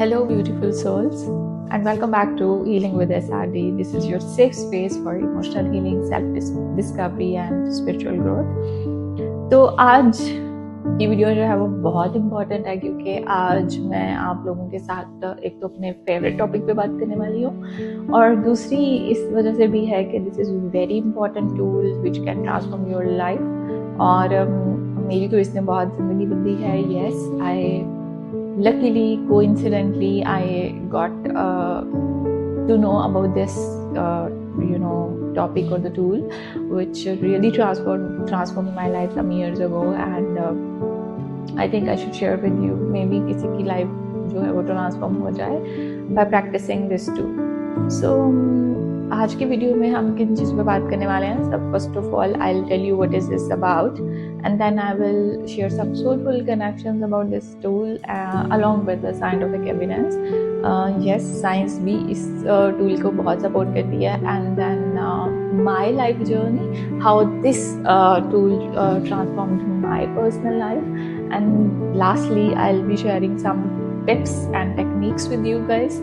Hello, beautiful souls, and welcome back to Healing with SRD. This is your safe space for emotional healing, self-discovery and spiritual growth. तो आज की video जो है वो बहुत important है क्योंकि आज मैं आप लोगों के साथ एक तो अपने फेवरेट टॉपिक पे बात करने वाली हूँ और दूसरी इस वजह से भी है कि this is very important tool which can transform your life और मेरी तो इसने बहुत ज़िंदगी बदली है. Yes, I luckily coincidentally I got to know about this topic or the tool which really transformed my life some years ago, and I think I should share with you. Maybe किसी की life जो है वो transform हो जाए by practicing this tool. So आज के video में हम किन चीज़ पे बात करने वाले हैं. सब first of all I will tell you what is this about and then I will share some soulful connections about this tool along with the scientific evidence. Yes, science भी इस tool को बहुत support करती है, and then my life journey, how this tool transformed my personal life, and lastly I'll be sharing some tips and techniques with you guys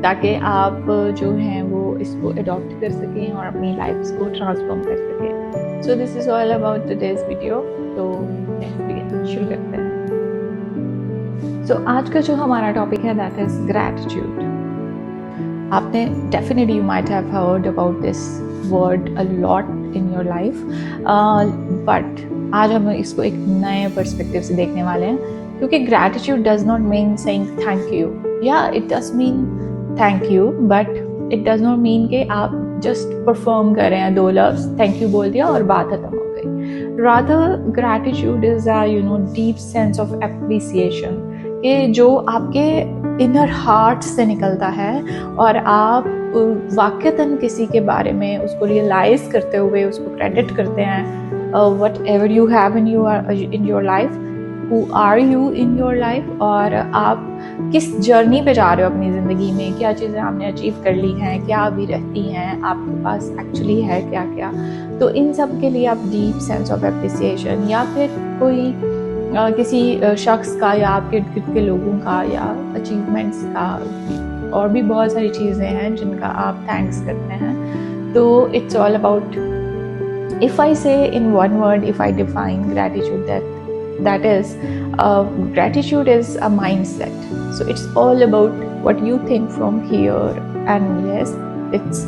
ताकि आप जो हैं वो इसको अडॉप्ट कर सकें और अपनी लाइफ को ट्रांसफॉर्म कर सकें. So this is all about today's video. तो शुरू करते हैं. सो आज का जो हमारा टॉपिक है दैट इज ग्रैटिट्यूड. आपने definitely you might have heard about this word a lot in your life, but आज हम इसको एक नए पर्सपेक्टिव से देखने वाले हैं क्योंकि gratitude does not mean saying thank you. या it does mean thank you, but it does not mean कि आप जस्ट परफॉर्म कर रहे हैं, दो लफ्ज थैंक यू बोल दिया और बात खत्म हो गई. Rather gratitude is a deep sense of appreciation कि जो आपके इनर हार्ट से निकलता है और आप वाकईतन किसी के बारे में उसको रियलाइज करते हुए उसको क्रेडिट करते हैं. What ever you have in your life, Who are you in your life, और आप किस जर्नी पे जा रहे हो अपनी ज़िंदगी में, क्या चीज़ें आपने अचीव कर ली हैं, क्या अभी रहती हैं, आपके पास एक्चुअली है क्या क्या. तो इन सब के लिए आप डीप सेंस ऑफ एप्रिसिएशन या फिर कोई किसी शख्स का या आपके इर्द गिर्द के लोगों का या अचीवमेंट्स का और भी बहुत सारी चीज़ें हैं जिनका आप थैंक्स करते हैं. तो it's all about, if I say in one word, if I define gratitude, that is gratitude is a mindset. So it's all about what you think from here, and yes, it's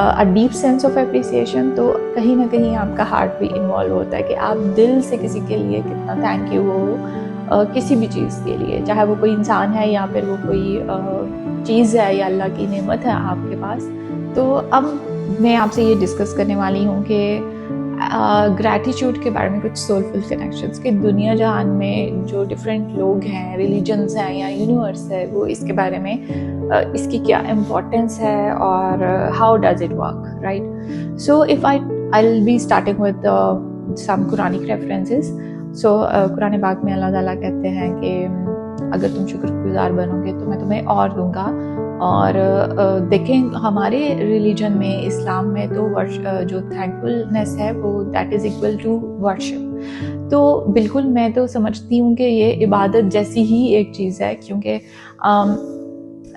a deep sense of appreciation. तो कहीं ना कहीं आपका heart भी involve होता है कि आप दिल से किसी के लिए कितना थैंक यू हो, किसी भी चीज़ के लिए, चाहे वो कोई इंसान है या फिर वो कोई चीज़ है या अल्लाह की नेमत है आपके पास. तो अब मैं आपसे ये डिस्कस करने वाली हूँ कि ग्रैटिट्यूड के बारे में कुछ सोलफुल कनेक्शंस कि दुनिया जहान में जो डिफरेंट लोग हैं, रिलीजन्स हैं या यूनिवर्स है, वो इसके बारे में इसकी क्या इम्पोर्टेंस है और how does it work, right. So if I will be starting with some Quranic references. So Quran पाक में अल्लाह ताला कहते हैं कि अगर तुम शुक्रगुजार बनोगे तो मैं तुम्हें और दूंगा. और देखें हमारे रिलीजन में, इस्लाम में तो जो थैंकफुलनेस है वो that is equal to worship. तो बिल्कुल मैं तो समझती हूँ कि ये इबादत जैसी ही एक चीज़ है क्योंकि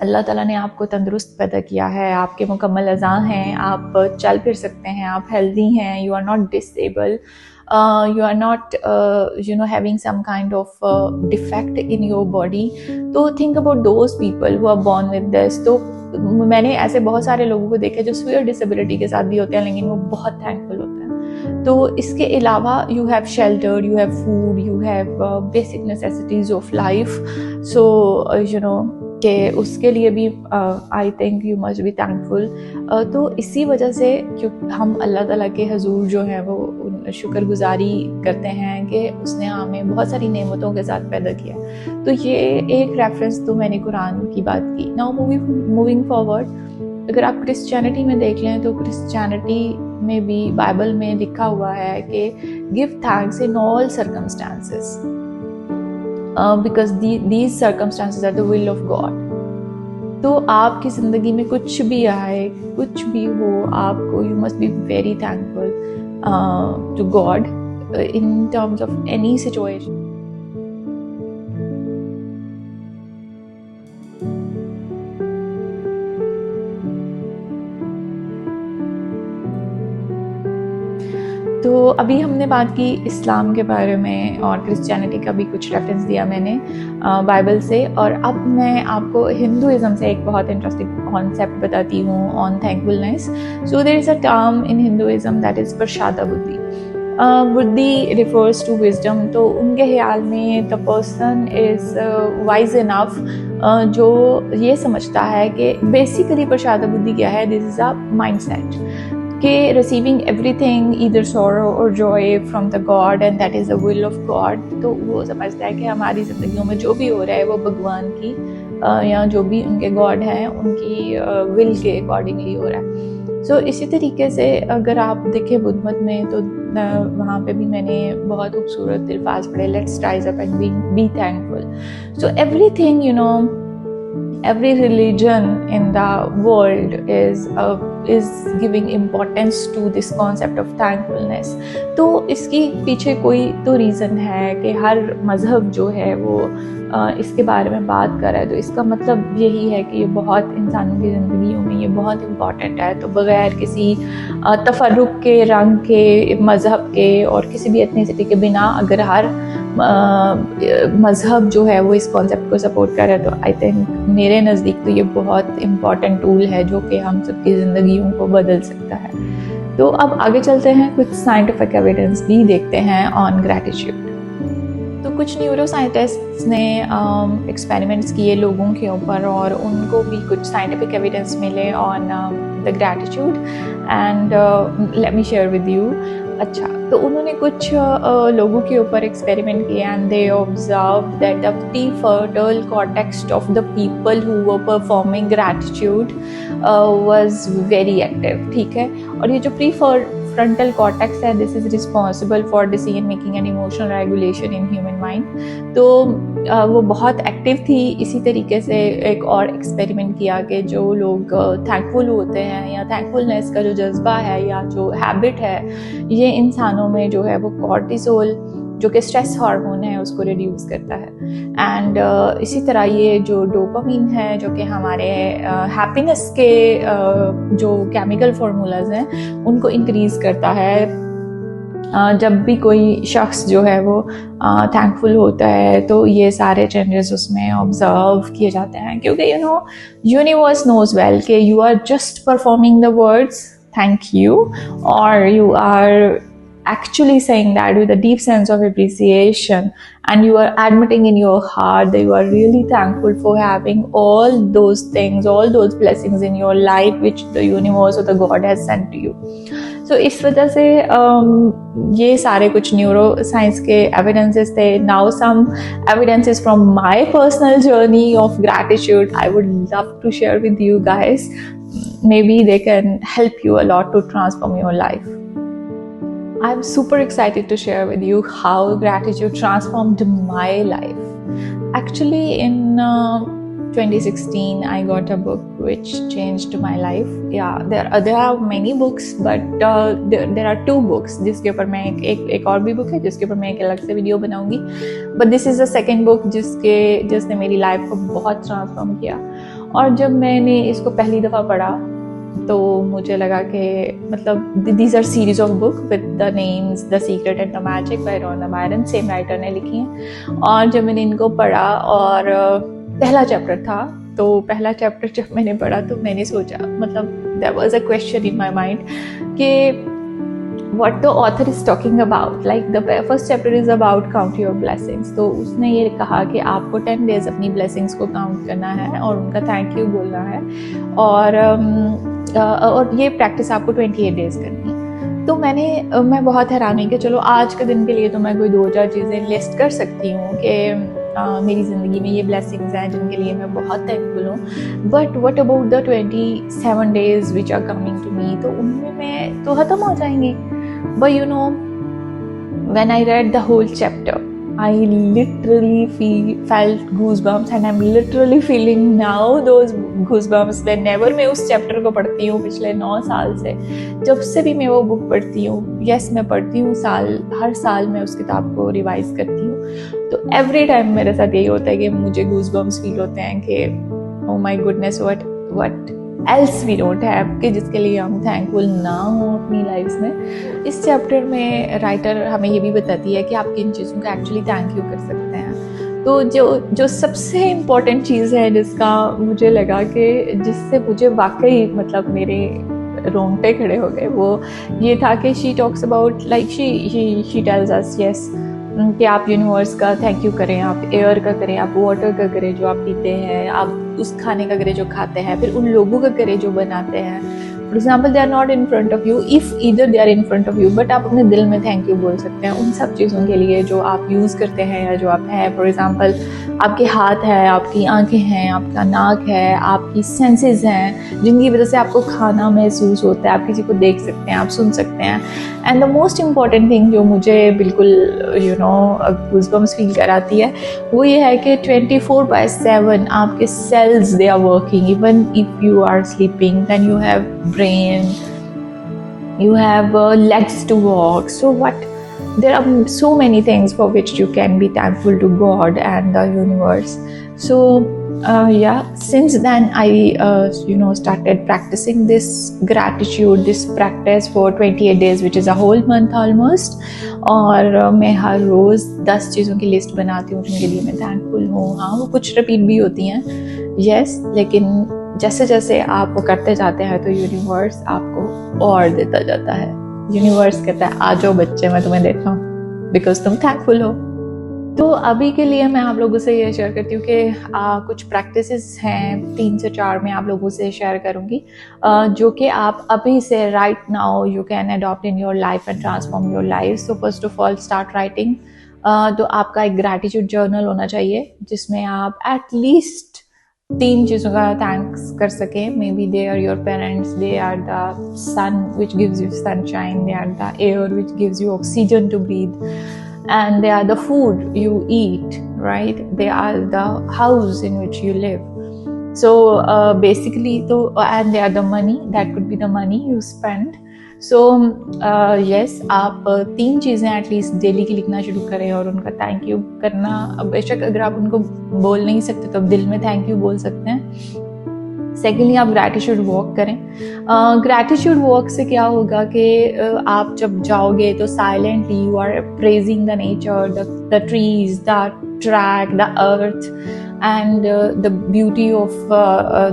अल्लाह ताला ने आपको तंदुरुस्त पैदा किया है, आपके मुकम्मल अज़ा हैं, आप चल फिर सकते हैं, आप हेल्दी हैं, you are not disable, you are not having some kind of defect in your body. तो think about those people who are born with this. तो मैंने ऐसे बहुत सारे लोगों को देखा जो severe disability के साथ भी होते हैं लेकिन वो बहुत thankful होते हैं. तो इसके अलावा you have shelter, you have food, you have basic necessities of life. So कि उसके लिए भी I think you must be thankful. तो इसी वजह से क्योंकि हम अल्लाह ताला के हजूर जो हैं वो शुक्रगुजारी करते हैं कि उसने हमें बहुत सारी नेमतों के साथ पैदा किया. तो ये एक रेफरेंस तो मैंने कुरान की बात की. नाउ मूविंग फॉरवर्ड, अगर आप क्रिश्चियनिटी में देख लें तो क्रिश्चियनिटी में भी बाइबल में लिखा हुआ है कि give thanks in all circumstances because these circumstances are the will of God. तो आपकी ज़िंदगी में कुछ भी आए, कुछ भी हो, आपको you must be very thankful to God in terms of any situation. तो अभी हमने बात की इस्लाम के बारे में और क्रिश्चियनिटी का भी कुछ रेफरेंस दिया मैंने बाइबल से, और अब मैं आपको हिंदुइज्म से एक बहुत इंटरेस्टिंग कॉन्सेप्ट बताती हूँ on thankfulness. So there is a term in Hinduism that is prasada buddhi. Buddhi refers to wisdom. तो उनके ख्याल में the person is wise enough जो ये समझता है कि बेसिकली प्रसादा बुद्धि क्या है. This is a mind set कि रिसीविंग एवरीथिंग ईदर सॉरो और Joy from the God and that is the will of God. तो वो समझता है कि हमारी ज़िंदगियों में जो भी हो रहा है वो भगवान की या जो भी उनके गॉड हैं उनकी विल के अकॉर्डिंगली हो रहा है. सो इसी तरीके से अगर आप देखें बुद्ध मत में तो वहाँ पे भी मैंने बहुत खूबसूरत अल्फाज पढ़े. Let's rise up and be thankful. So everything you know, every religion in the world is giving importance to this concept of thankfulness. तो इसकी पीछे कोई तो रीज़न है कि हर मज़हब जो है वो इसके बारे में बात कर रहा है. तो इसका मतलब यही है कि ये बहुत इंसानों की ज़िंदगियों में ये बहुत इम्पॉर्टेंट है. तो बग़ैर किसी तफर्रुक़ के, रंग के, मज़हब के और किसी भी एथनिसिटी के बिना अगर हर मज़हब जो है वो इस कॉन्सेप्ट को सपोर्ट कर रहा है तो आई थिंक मेरे नज़दीक तो ये बहुत इम्पॉर्टेंट टूल है जो कि हम सबकी ज़िंदगियों को बदल सकता है. तो अब आगे चलते हैं, कुछ साइंटिफिक एविडेंस भी देखते हैं ऑन ग्रैटिट्यूड. तो कुछ न्यूरो साइंटिस्ट्स ने एक्सपेरिमेंट्स किए लोगों के ऊपर और उनको भी कुछ साइंटिफिक एविडेंस मिले on the gratitude and let me share with you. अच्छा, तो उन्होंने कुछ लोगों के ऊपर एक्सपेरिमेंट किए and they observe that the prefrontal cortex of the people who were performing gratitude was very active. ठीक है, और ये जो प्रीफ्रंटल कॉर्टेक्स है this is responsible for decision making and emotional regulation in human mind. तो वो बहुत active थी. इसी तरीके से एक और एक्सपेरिमेंट किया कि जो लोग थैंकफुल होते हैं या थैंकफुलनेस का जो जज्बा है या जो हैबिट है ये इंसानों में जो है वो कॉर्टिसोल जो कि स्ट्रेस हार्मोन है उसको रिड्यूस करता है. एंड इसी तरह ये जो डोपामीन है जो कि हमारे हैप्पीनेस के जो केमिकल फार्मूलाज हैं उनको इंक्रीज़ करता है. जब भी कोई शख्स जो है वो थैंकफुल होता है तो ये सारे चेंजेस उसमें ऑब्जर्व किए जाते हैं, क्योंकि you know universe knows well कि you are just performing the words thank you और you are actually saying that with a deep sense of appreciation and you are admitting in your heart that you are really thankful for having all those things, all those blessings in your life which the universe or the God has sent to you. So इस वजह से ये सारे कुछ neuro science के evidences थे. Now some evidences from my personal journey of gratitude I would love to share with you guys. Maybe they can help you a lot to transform your life. I'm super excited to share with you how gratitude transformed my life. Actually, in 2016, I got a book which changed my life. Yeah, there are many books, but there are two books जिसके ऊपर मैं एक और भी book है जिसके ऊपर मैं एक अलग से वीडियो बनाऊंगी. But this is the second book जिसने मेरी लाइफ को बहुत ट्रांसफॉर्म किया. और जब मैंने इसको पहली दफ़ा पढ़ा तो मुझे लगा कि मतलब these are series of book with the names the secret and the magic by Rhonda Byrne, same writer ने लिखी हैं. और जब मैंने इनको पढ़ा और पहला चैप्टर था तो पहला चैप्टर जब मैंने पढ़ा तो मैंने सोचा मतलब there was a question in my mind कि what the author is talking about. Like the first chapter is about count your blessings. तो उसने ये कहा कि आपको 10 days अपनी blessings को count करना है और उनका thank you बोलना है और ये practice आपको 28 days करनी है. तो मैं बहुत हैरान हुई कि चलो आज के दिन के लिए तो मैं कोई 2-4 चीज़ें लिस्ट कर सकती हूँ कि मेरी ज़िंदगी में ये ब्लेसिंग्स हैं जिनके लिए मैं बहुत थैंकफुल हूँ. But what about the 27 days which are coming to me, तो उनमें मैं तो ख़त्म हो जाएंगी. But you know, when I read the whole chapter, I literally felt goosebumps and I'm literally feeling now those goosebumps whenever मैं उस chapter को पढ़ती हूँ. पिछले 9 साल से जब से भी मैं वो बुक पढ़ती हूँ, yes मैं पढ़ती हूँ हर साल मैं उस किताब को रिवाइज करती हूँ, तो every time मेरे साथ यही होता है कि मुझे goosebumps फील होते हैं कि oh my goodness what else we don't have, कि जिसके लिए हम थैंकफुल ना हों अपनी लाइफ में। इस चैप्टर में राइटर हमें ये भी बताती है कि आप किन चीज़ों का एक्चुअली थैंक यू कर सकते हैं। तो जो सबसे इम्पोर्टेंट चीज़ है जिसका मुझे लगा कि जिससे मुझे वाकई मतलब मेरे रोंगटे खड़े हो गए, वो ये था कि she talks about like she tells us yes कि आप यूनिवर्स का थैंक यू करें, आप एयर का करें, आप वाटर का करें जो आप पीते हैं, आप उस खाने का करें जो खाते हैं, फिर उन लोगों का करें जो बनाते हैं। For example they are not in front of you, if either they are in front of you, but आप अपने दिल में थैंक यू बोल सकते हैं उन सब चीज़ों के लिए जो आप यूज़ करते हैं या जो आप हैं। फॉर एग्जाम्पल आपके हाथ है, आपकी आंखें हैं, आपका नाक है, आपकी सेंसेस हैं जिनकी वजह से आपको खाना महसूस होता है, आप किसी को देख सकते हैं, आप सुन सकते हैं। And the most important thing जो मुझे बिल्कुल गूज़बम्स फील कराती है वो ये है कि 24/7 आपके cells they are working, even if you are sleeping, then you have brain, you have legs to walk. So there are so many things for which you can be thankful to God and the universe. So since then I started practicing this gratitude, this practice for 28 days, which is a whole month almost. और मैं हर रोज़ 10 चीज़ों की list बनाती हूँ जिनके लिए मैं thankful हूँ। हाँ, वो कुछ रिपीट भी होती हैं, यस, लेकिन जैसे जैसे आप वो करते जाते हैं तो यूनिवर्स आपको और देता जाता है। यूनिवर्स कहता है आ जाओ बच्चे, मैं तुम्हें देता हूँ, बिकॉज तुम थैंकफुल हो। तो अभी के लिए मैं आप लोगों से ये शेयर करती हूँ कि कुछ प्रैक्टिसेस हैं, 3 से 4 मैं आप लोगों से शेयर करूँगी, जो कि आप अभी से right now you can adopt in your life and transform your life. So first of all start writing. तो आपका एक ग्रैटिट्यूड जर्नल होना चाहिए जिसमें आप एटलीस्ट 3 चीज़ों का थैंक्स कर सकें। Maybe they are your parents, they are the sun which gives you sunshine, they are the air which gives you oxygen to breathe, and they are the food you eat, right? They are the house in which you live. So basically, and they are the money, that could be the money you spend. So yes, आप 3 चीज़ें at least daily की लिखना शुरू करें और उनका thank you करना। बेशक अगर आप उनको बोल नहीं सकते तो दिल में थैंक यू बोल सकते हैं। सेकेंडली, आप ग्रैटिट्यूड वॉक करें। ग्रैटिट्यूड वॉक से क्या होगा कि आप जब जाओगे तो silently you are praising the nature, the trees, the track, the earth and the beauty of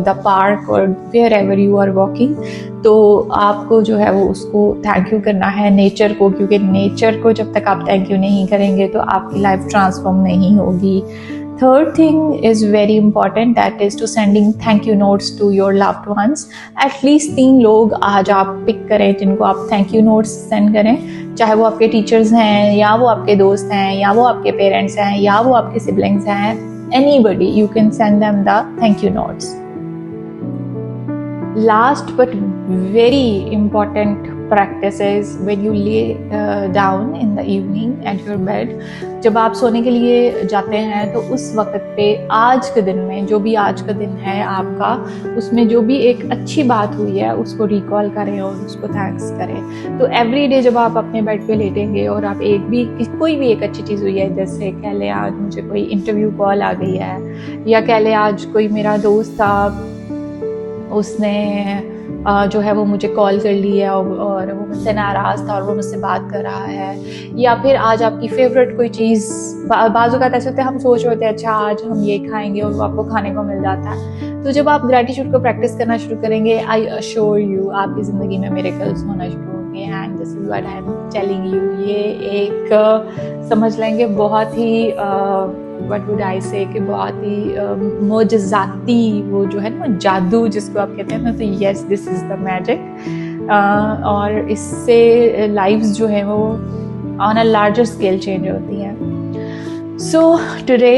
the park और wherever you are walking. तो आपको जो है वो उसको थैंक यू करना है नेचर को, क्योंकि नेचर को जब तक आप थैंक यू नहीं करेंगे तो आपकी लाइफ ट्रांसफॉर्म नहीं होगी। Third thing is very important, that is to sending thank you notes to your loved ones. At least 3 लोग आज आप पिक करें जिनको आप थैंक यू नोट्स सेंड करें, चाहे वो आपके टीचर्स हैं या वो आपके दोस्त हैं या वो आपके पेरेंट्स हैं या वो आपके सिबलिंग्स हैं, anybody you can send them the thank you notes. Last but very important practice is when you lay down in the evening at your bed. जब आप सोने के लिए जाते हैं तो उस वक्त पे आज के दिन में जो भी आज का दिन है आपका, उसमें जो भी एक अच्छी बात हुई है उसको रिकॉल करें और उसको थैंक्स करें। तो एवरी डे जब आप अपने बेड पे लेटेंगे और आप कोई भी एक अच्छी चीज़ हुई है, जैसे कह लें आज मुझे कोई इंटरव्यू कॉल आ गई है, या कह लें आज कोई मेरा दोस्त था उसने जो है वो मुझे कॉल कर ली है और वो मुझसे नाराज़ था और वो मुझसे बात कर रहा है, या फिर आज आपकी फेवरेट कोई चीज़, बाज़ औक़ात ऐसे होते हैं हम सोच रहे होते हैं अच्छा आज हम ये खाएंगे और वो आपको खाने को मिल जाता है। तो जब आप ग्रैटिट्यूड को प्रैक्टिस करना शुरू करेंगे, आई अश्योर यू आपकी ज़िंदगी में मिरेकल्स होना शुरू होंगे। And this is what I am telling you. ये एक समझ लेंगे बहुत ही व्हाट वुड आई से कि बहुत ही मोजज़ाती वो जो है ना जादू जिसको आप कहते हैं ना, तो yes this is the magic. और इससे लाइफ्स जो है वो on a larger scale change होती हैं। So today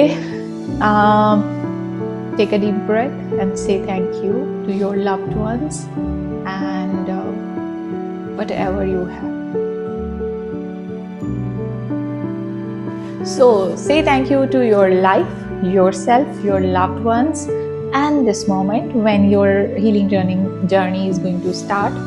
take a deep breath and say thank you to your loved ones and whatever you have. So say thank you to your life, yourself, your loved ones, and this moment when your healing journey is going to start.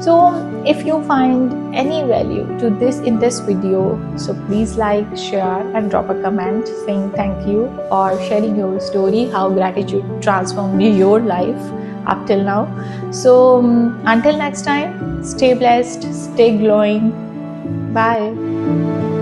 So if you find any value to in this video, so please like, share and drop a comment saying thank you or sharing your story, how gratitude transformed your life up till now. So until next time, stay blessed, stay glowing. Bye.